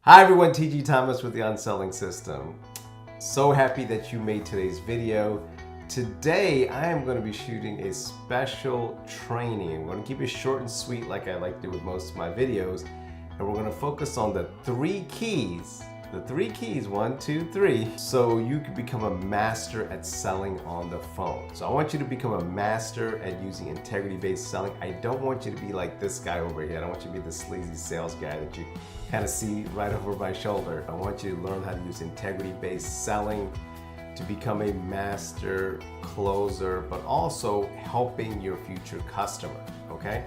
Hi everyone, Tiji Thomas with the UnSelling System. So happy that you made today's video. Today I am going to be shooting a special training. I'm going to keep it short and sweet like I like to do with most of my videos. And we're going to focus on the three keys, 1, 2, 3, so you can become a master at selling on the phone. So I want you to become a master at using integrity-based selling. I don't want you to be like this guy over here. I don't want you to be the sleazy sales guy that you kind of see right over my shoulder. I want you to learn how to use integrity-based selling to become a master closer, but also helping your future customer, okay?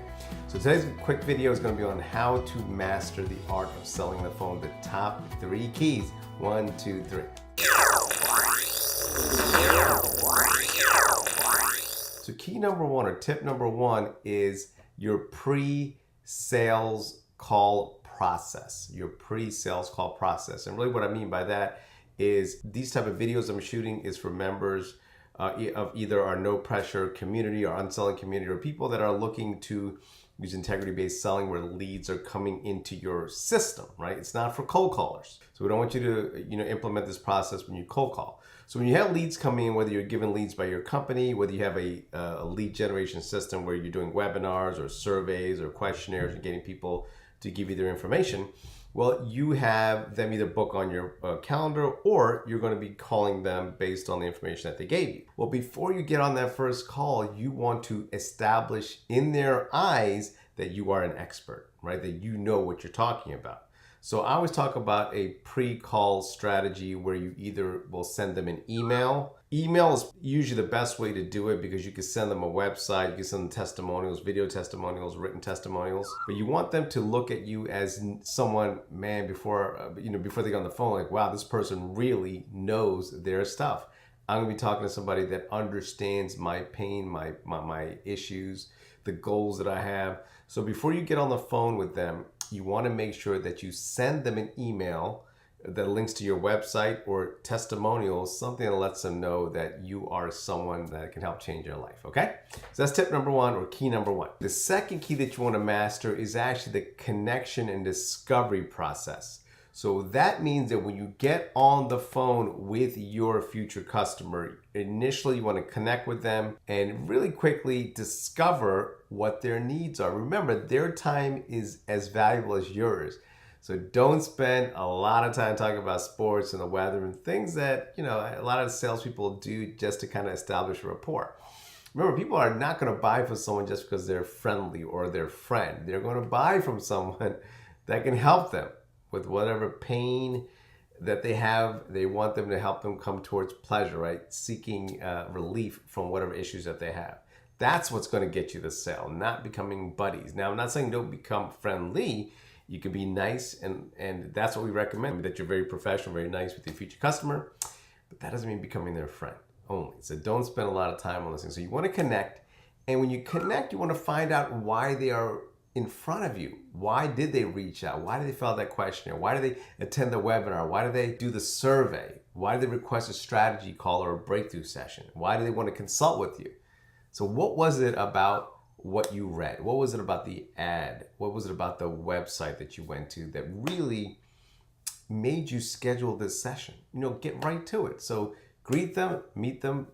So today's quick video is going to be on how to master the art of selling the phone, the top 3 keys. 1, 2, 3. So key number 1 or tip number 1 is your pre-sales call process, And really what I mean by that is these type of videos I'm shooting is for members of either our no pressure community or UnSelling community, or people that are looking to use integrity-based selling where leads are coming into your system, right? It's not for cold callers. So we don't want you to, implement this process when you cold call. So when you have leads coming in, whether you're given leads by your company, whether you have a lead generation system where you're doing webinars or surveys or questionnaires and getting people to give you their information, well, you have them either book on your calendar or you're going to be calling them based on the information that they gave you. Well, before you get on that first call, you want to establish in their eyes that you are an expert, right? That you know what you're talking about. So I always talk about a pre-call strategy where you either will send them an email. Email is usually the best way to do it because you can send them a website, you can send them testimonials, video testimonials, written testimonials. But you want them to look at you as someone, man, before they get on the phone, like, wow, this person really knows their stuff. I'm gonna be talking to somebody that understands my pain, my issues, the goals that I have. So before you get on the phone with them, you want to make sure that you send them an email that links to your website or testimonials, something that lets them know that you are someone that can help change their life, okay? So that's tip number 1 or key number 1. The second key that you want to master is actually the connection and discovery process. So that means that when you get on the phone with your future customer, initially you want to connect with them and really quickly discover what their needs are. Remember, their time is as valuable as yours. So don't spend a lot of time talking about sports and the weather and things that, a lot of salespeople do just to kind of establish a rapport. Remember, people are not going to buy from someone just because they're friendly or their friend. They're going to buy from someone that can help them with whatever pain that they have. They want them to help them come towards pleasure, right? Seeking relief from whatever issues that they have. That's what's going to get you the sale, not becoming buddies. Now, I'm not saying don't become friendly. You can be nice, and that's what we recommend, that you're very professional, very nice with your future customer, but that doesn't mean becoming their friend only. So don't spend a lot of time on this thing. So you want to connect, and when you connect, you want to find out why they are in front of you. Why did they reach out? Why did they fill out that questionnaire? Why did they attend the webinar? Why did they do the survey? Why did they request a strategy call or a breakthrough session? Why do they want to consult with you? So what was it about what you read? What was it about the ad? What was it about the website that you went to that really made you schedule this session? Get right to it. So greet them, meet them,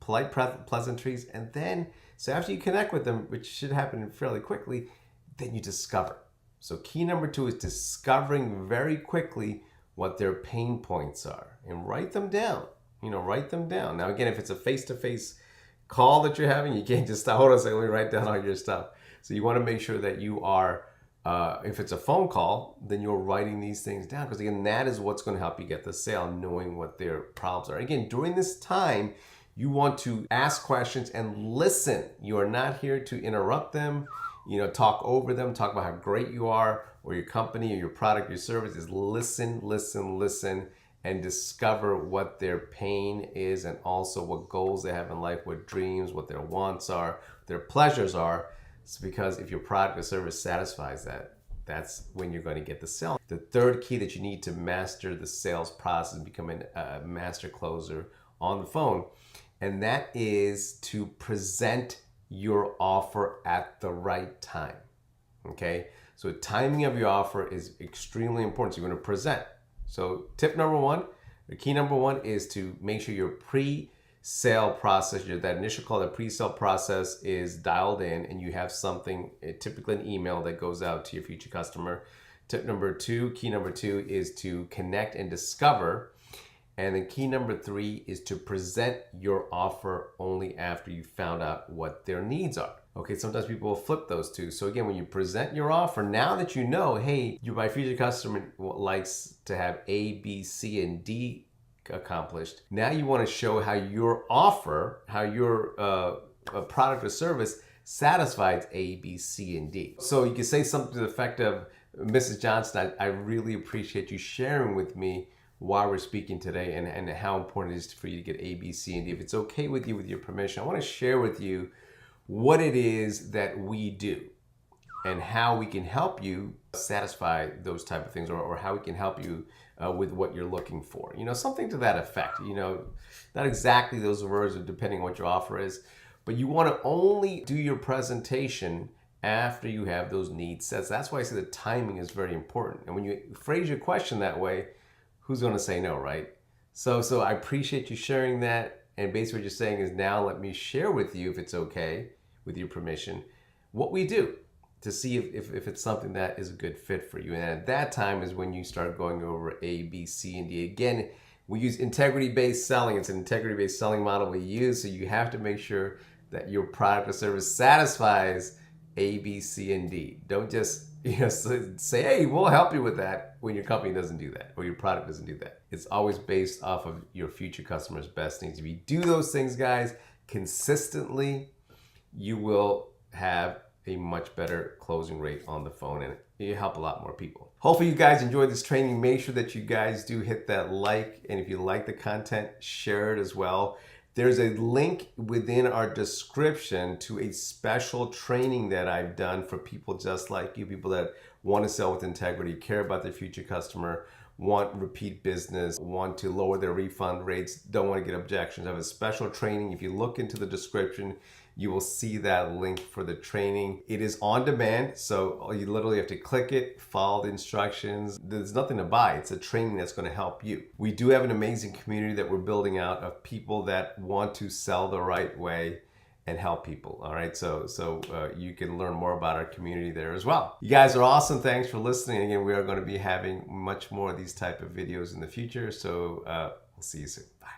polite pleasantries, and then, so after you connect with them, which should happen fairly quickly, then you discover. So key number 2 is discovering very quickly what their pain points are and write them down. Write them down. Now, again, if it's a face-to-face call that you're having, you can't just hold on a second, let me write down all your stuff. So you want to make sure that you are, if it's a phone call, then you're writing these things down, because again, that is what's going to help you get the sale, knowing what their problems are. Again, during this time, you want to ask questions and listen. You are not here to interrupt them, talk over them, talk about how great you are, or your company or your product, your service. Is listen, and discover what their pain is, and also what goals they have in life, what dreams, what their wants are, their pleasures are. It's because if your product or service satisfies that, that's when you're going to get the sale. The third key that you need to master the sales process and become a master closer on the phone, and that is to present your offer at the right time. Okay? So timing of your offer is extremely important. So you're going to present. So tip number one, the key number one is to make sure your pre-sale process, that initial call, the pre-sale process is dialed in, and you have something, typically an email that goes out to your future customer. Tip number two, key number two is to connect and discover. And then key number three is to present your offer only after you found out what their needs are. Okay, sometimes people will flip those two. So again, when you present your offer, now that you know, hey, my future customer likes to have A, B, C, and D accomplished, now you want to show how your offer, how your product or service satisfies A, B, C, and D. So you can say something to the effect of, Mrs. Johnson, I really appreciate you sharing with me why we're speaking today and how important it is for you to get A, B, C, and D. If it's okay with you, with your permission, I want to share with you what it is that we do and how we can help you satisfy those type of things, or how we can help you with what you're looking for. You know, something to that effect. You know, not exactly those words, depending on what your offer is, but you want to only do your presentation after you have those needs set. So that's why I say the timing is very important. And when you phrase your question that way, who's going to say no, right? So I appreciate you sharing that. And basically what you're saying is, now let me share with you, if it's okay, with your permission, what we do to see if it's something that is a good fit for you. And at that time is when you start going over A, B, C, and D. Again, we use integrity-based selling. It's an integrity-based selling model we use. So you have to make sure that your product or service satisfies A, B, C, and D. Don't just say, hey, we'll help you with that, when your company doesn't do that or your product doesn't do that. It's always based off of your future customers' best needs. If you do those things, guys, consistently, you will have a much better closing rate on the phone, and you help a lot more people. Hopefully you guys enjoyed this training. Make sure that you guys do hit that like, and if you like the content, share it as well. There's a link within our description to a special training that I've done for people just like you, people that want to sell with integrity, care about their future customer, want repeat business, want to lower their refund rates, don't want to get objections. I have a special training. If you look into the description, you will see that link for the training. It is on demand, so you literally have to click it, follow the instructions. There's nothing to buy. It's a training that's going to help you. We do have an amazing community that we're building out of people that want to sell the right way and help people. All right, so you can learn more about our community there as well. You guys are awesome. Thanks for listening. Again, we are going to be having much more of these type of videos in the future. So we'll see you soon. Bye.